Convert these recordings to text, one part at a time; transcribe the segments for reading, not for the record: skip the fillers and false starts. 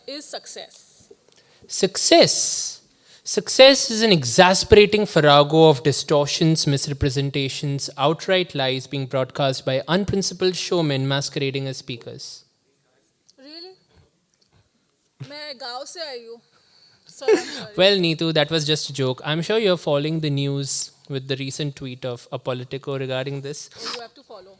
is success? Success. Success is an exasperating farrago of distortions, misrepresentations, outright lies being broadcast by unprincipled showmen masquerading as speakers. Really? मैं गाँव से आई हूँ. Sorry, I'm sorry. Well, Neetu, that was just a joke. I'm sure you're following the news with the recent tweet of a Politico regarding this. Oh, you have to follow.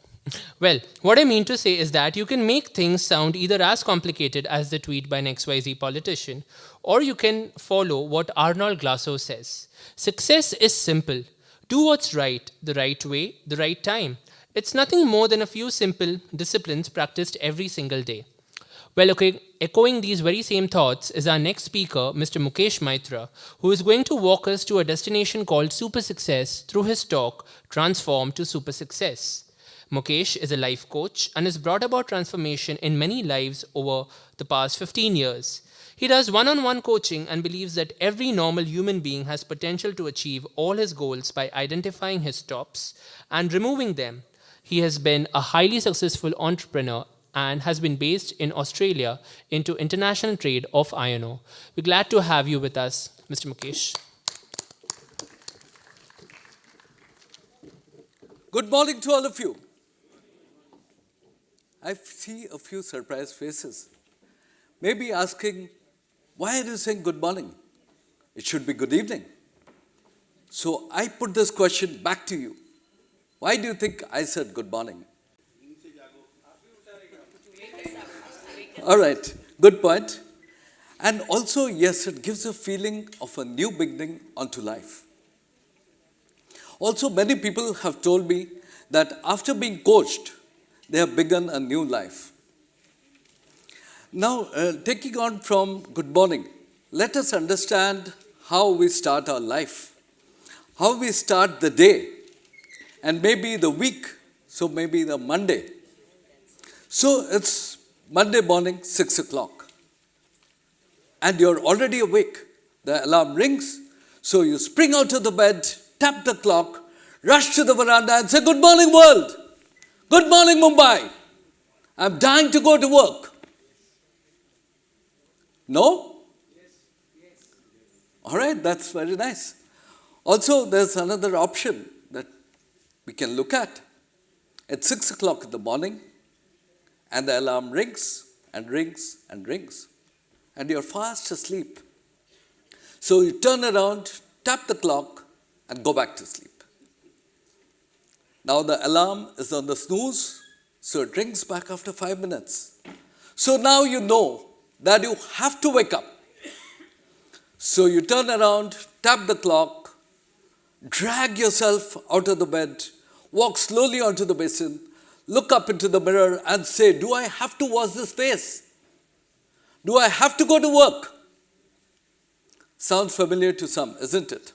Well, what I mean to say is that you can make things sound either as complicated as the tweet by an XYZ politician, or you can follow what Arnold Glasow says. Success is simple. Do what's right, the right way, the right time. It's nothing more than a few simple disciplines practiced every single day. Well, okay, echoing these very same thoughts is our next speaker, Mr. Mukesh Maitra, who is going to walk us to a destination called Super Success through his talk, Transform to Super Success. Mukesh is a life coach and has brought about transformation in many lives over the past 15 years. He does one-on-one coaching and believes that every normal human being has potential to achieve all his goals by identifying his stops and removing them. He has been a highly successful entrepreneur and has been based in Australia into international trade of iron ore. We're glad to have you with us, Mr. Mukesh. Good morning to all of you. I see a few surprised faces. Maybe asking, why are you saying good morning? It should be good evening. So I put this question back to you. Why do you think I said good morning? All right, good point. And also, yes, it gives a feeling of a new beginning onto life. Also, many people have told me that after being coached, they have begun a new life. Now, taking on from good morning, let us understand how we start our life, how we start the day, and maybe the week, so maybe the Monday. So it's Monday morning, 6 o'clock, and you're already awake. The alarm rings, so you spring out of the bed, tap the clock, rush to the veranda and say, good morning world, good morning Mumbai, I'm dying to go to work. No? All right, that's very nice. Also, there's another option that we can look at. It's 6 o'clock in the morning, and the alarm rings and rings and rings, and you're fast asleep. So you turn around, tap the clock, and go back to sleep. Now the alarm is on the snooze, so it rings back after 5 minutes. So now you know that you have to wake up. So you turn around, tap the clock, drag yourself out of the bed, walk slowly onto the basin, look up into the mirror and say, do I have to wash this face? Do I have to go to work? Sounds familiar to some, isn't it?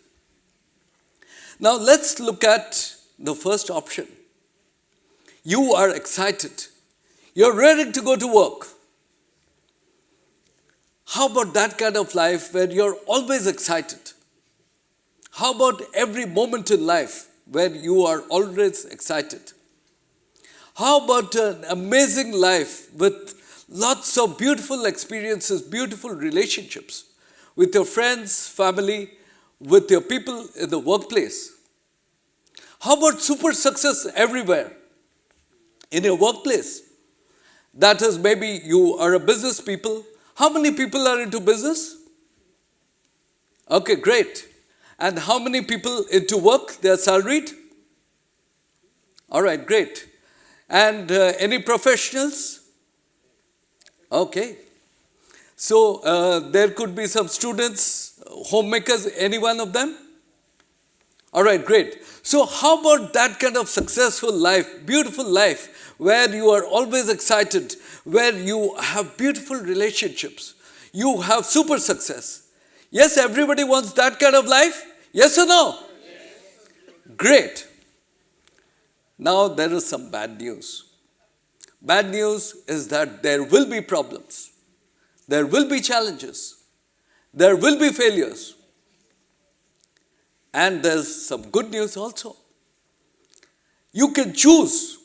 Now let's look at the first option. You are excited. You're ready to go to work. How about that kind of life where you're always excited? How about every moment in life where you are always excited? How about an amazing life with lots of beautiful experiences, beautiful relationships with your friends, family, with your people in the workplace? How about super success everywhere in your workplace? That is, maybe you are a business people. How many people are into business? Okay, great. And how many people into work? They are salaried? All right, great. And any professionals? Okay. So there could be some students, homemakers, any one of them? All right, great. So how about that kind of successful life, beautiful life, where you are always excited, where you have beautiful relationships, you have super success? Yes, everybody wants that kind of life? Yes or no? Yes. Great. Now there is some bad news. Bad news is that there will be problems. There will be challenges. There will be failures. And there's some good news also. You can choose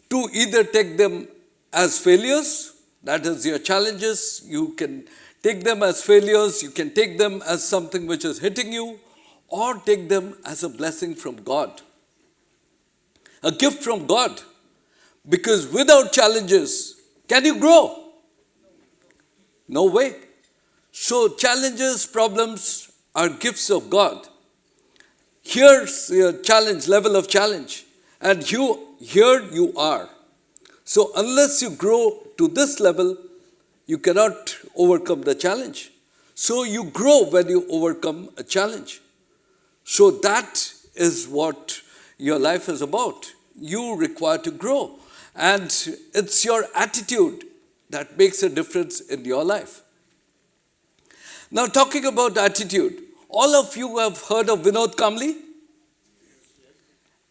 to either take them as failures, That is your challenges. You can take them as failures. You can take them as something which is hitting you, or take them as a blessing from God. A gift from God. Because without challenges, can you grow? No way. So challenges, problems are gifts of God. Here's your challenge, level of challenge. And here you are. So unless you grow to this level, you cannot overcome the challenge. So you grow when you overcome a challenge. So that is what your life is about. You require to grow. And it's your attitude that makes a difference in your life. Now, talking about attitude, all of you have heard of Vinod Kamli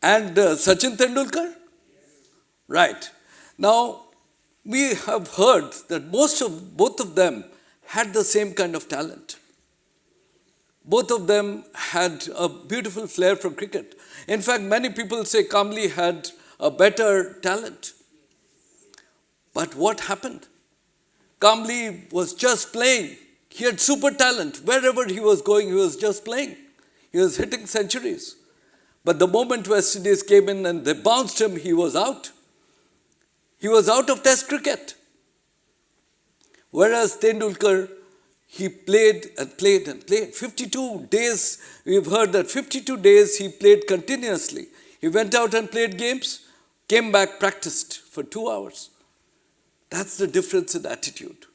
and Sachin Tendulkar? Right. Now, we have heard that both of them had the same kind of talent. Both of them had a beautiful flair for cricket. In fact, many people say Kamli had a better talent. But what happened? Kamli was just playing. He had super talent. Wherever he was going, he was just playing. He was hitting centuries. But the moment West Indies came in and they bounced him, he was out. He was out of Test cricket. Whereas Tendulkar, he played and played and played. 52 days, we've heard that 52 days he played continuously. He went out and played games, came back, practiced for 2 hours. That's the difference in attitude.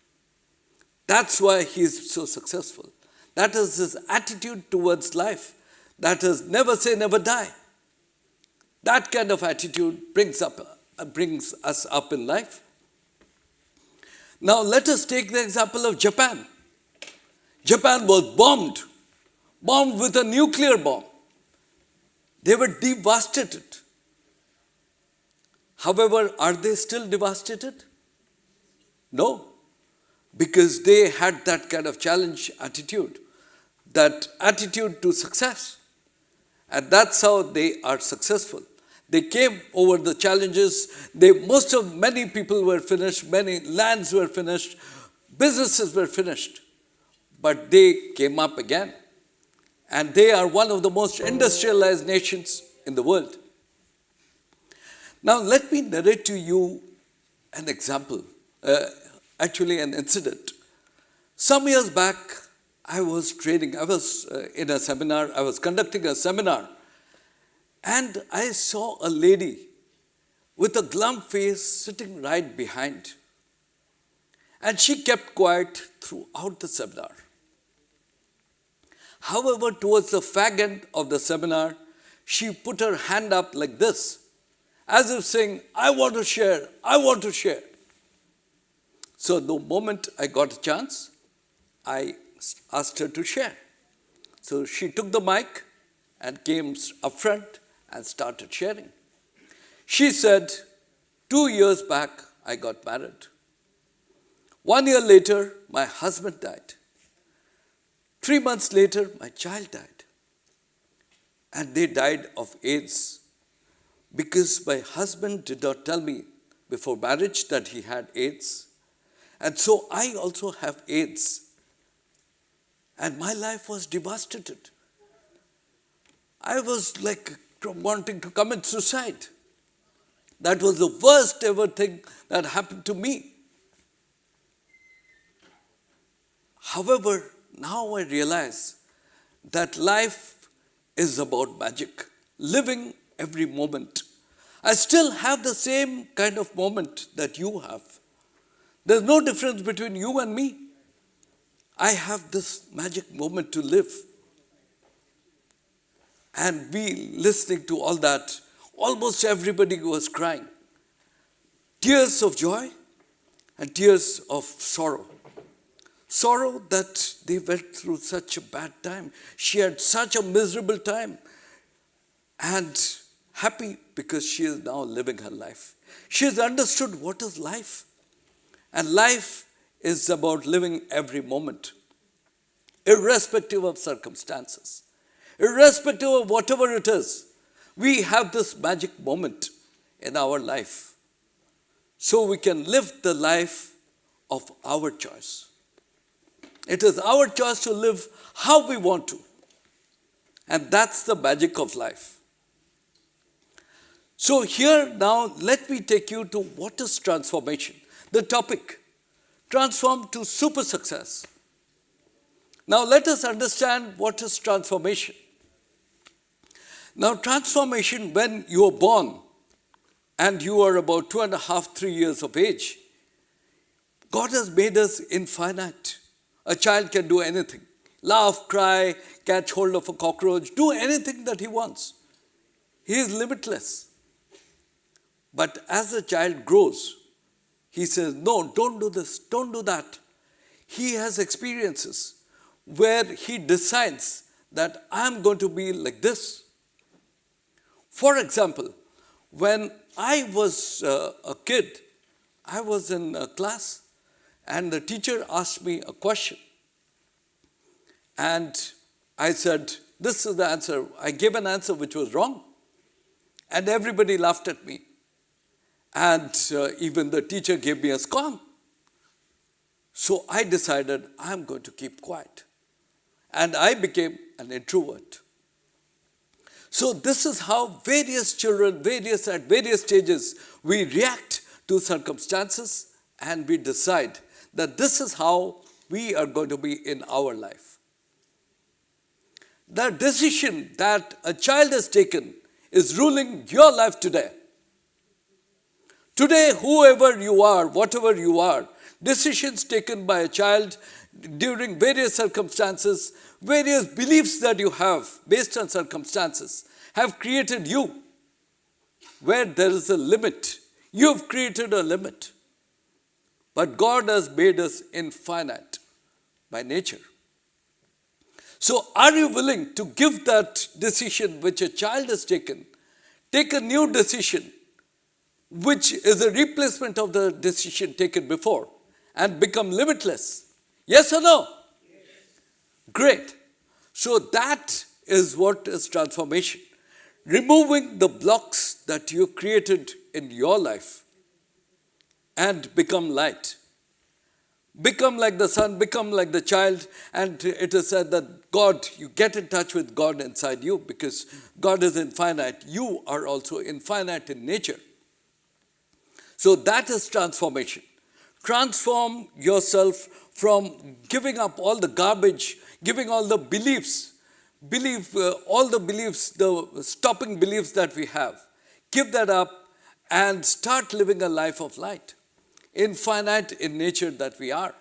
That's why he is so successful. That is his attitude towards life. That is never say, never die. That kind of attitude brings us up in life. Now let us take the example of Japan. Japan was bombed with a nuclear bomb. They were devastated. However, are they still devastated? No, because they had that kind of challenge attitude, that attitude to success. And that's how they are successful. They came over the challenges. Many people were finished, many lands were finished, businesses were finished. But they came up again. And they are one of the most industrialized nations in the world. Now let me narrate to you an example. Actually an incident. Some years back, I was in a seminar, I was conducting a seminar, and I saw a lady with a glum face sitting right behind. And she kept quiet throughout the seminar. However, towards the fag end of the seminar, she put her hand up like this, as if saying, I want to share, I want to share. So the moment I got a chance, I asked her to share. So she took the mic and came up front and started sharing. She said, 2 years back, I got married. 1 year later, my husband died. 3 months later, my child died. And they died of AIDS because my husband did not tell me before marriage that he had AIDS. And so I also have AIDS. And my life was devastated. I was like wanting to commit suicide. That was the worst ever thing that happened to me. However, now I realize that life is about magic, living every moment. I still have the same kind of moment that you have. There's no difference between you and me. I have this magic moment to live. And we, listening to all that, almost everybody was crying. Tears of joy and tears of sorrow. Sorrow that they went through such a bad time. She had such a miserable time. And happy because she is now living her life. She has understood what is life. And life is about living every moment, irrespective of circumstances, irrespective of whatever it is. We have this magic moment in our life. So we can live the life of our choice. It is our choice to live how we want to. And that's the magic of life. So here now, let me take you to what is transformation. The topic, transform to super success. Now let us understand what is transformation. Now transformation, when you are born and you are about 2.5, 3 years of age, God has made us infinite. A child can do anything. Laugh, cry, catch hold of a cockroach, do anything that he wants. He is limitless. But as the child grows, he says, no, don't do this, don't do that. He has experiences where he decides that I'm going to be like this. For example, when I was a kid, I was in a class and the teacher asked me a question. And I said, this is the answer. I gave an answer which was wrong. And everybody laughed at me. And even the teacher gave me a scorn. So I decided I'm going to keep quiet. And I became an introvert. So this is how various children, at various stages, we react to circumstances and we decide that this is how we are going to be in our life. The decision that a child has taken is ruling your life today. Today, whoever you are, whatever you are, decisions taken by a child during various circumstances, various beliefs that you have based on circumstances have created you. Where there is a limit, you have created a limit. But God has made us infinite by nature. So are you willing to give that decision which a child has taken, take a new decision which is a replacement of the decision taken before and become limitless? Yes or no? Yes. Great. So that is what is transformation. Removing the blocks that you created in your life and become light. Become like the son, become like the child, and it is said that God, you get in touch with God inside you because God is infinite. You are also infinite in nature. So that is transformation. Transform yourself from giving up all the garbage, giving all the beliefs, all the beliefs, the stopping beliefs that we have. Give that up and start living a life of light. Infinite in nature that we are.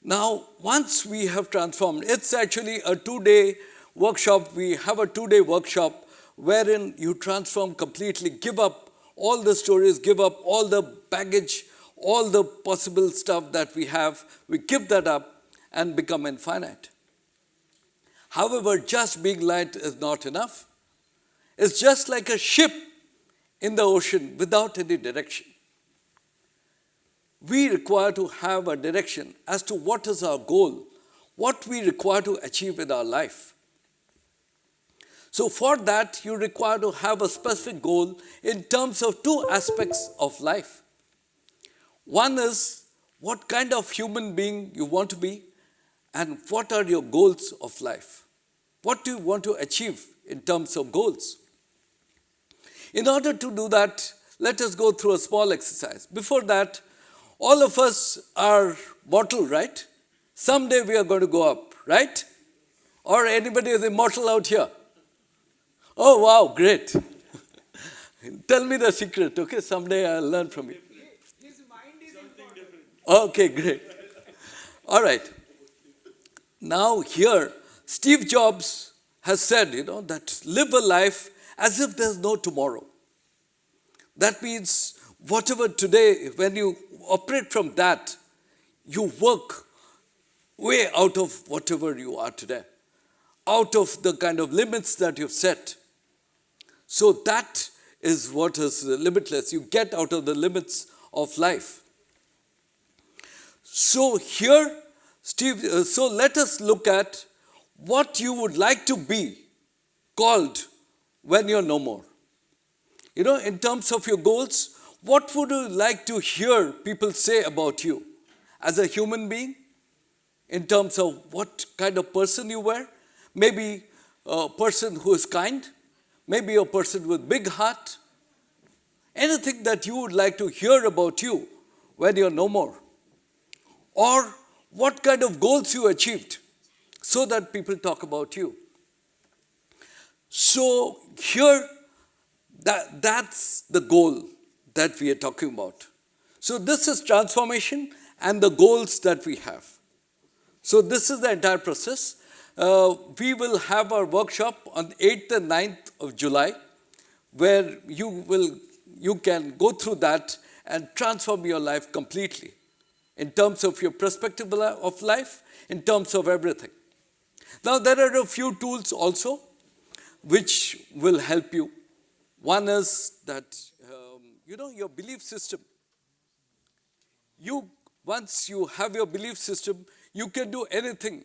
Now, once we have transformed, it's actually a 2-day workshop. We have a 2-day workshop wherein you transform completely, give up all the stories, give up all the baggage, all the possible stuff that we have. We give that up and become infinite. However, just being light is not enough. It's just like a ship in the ocean without any direction. We require to have a direction as to what is our goal, what we require to achieve in our life. So for that, you require to have a specific goal in terms of 2 aspects of life. One is what kind of human being you want to be and what are your goals of life. What do you want to achieve in terms of goals? In order to do that, let us go through a small exercise. Before that, all of us are mortal, right? Someday we are going to go up, right? Or anybody is immortal out here? Oh, wow, great. Tell me the secret, okay? Someday I'll learn from you. His mind is important. Okay, great. All right. Now here, Steve Jobs has said, that live a life as if there's no tomorrow. That means whatever today, when you operate from that, you work way out of whatever you are today, out of the kind of limits that you've set. So that is what is limitless. You get out of the limits of life. So here, so let us look at what you would like to be called when you're no more. In terms of your goals, What would you like to hear people say about you as a human being in terms of what kind of person you were? Maybe a person who is kind, maybe a person with big heart. Anything that you would like to hear about you when you're no more. Or what kind of goals you achieved so that people talk about you. So here, that's the goal that we are talking about. So this is transformation and the goals that we have. So this is the entire process. We will have our workshop on 8th and 9th of July, where you can go through that and transform your life completely in terms of your perspective of life, in terms of everything. Now there are a few tools also which will help you. One is that, your belief system. Once you have your belief system, you can do anything.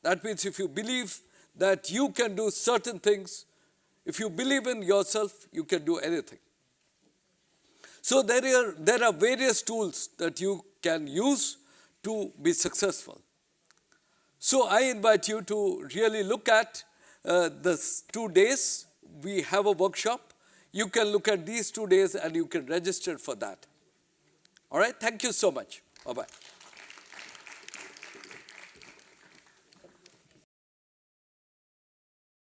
That means if you believe that you can do certain things, if you believe in yourself, you can do anything. So there are various tools that you can use to be successful. So I invite you to really look at these 2 days. We have a workshop. You can look at these 2 days and you can register for that. All right, thank you so much. Bye-bye.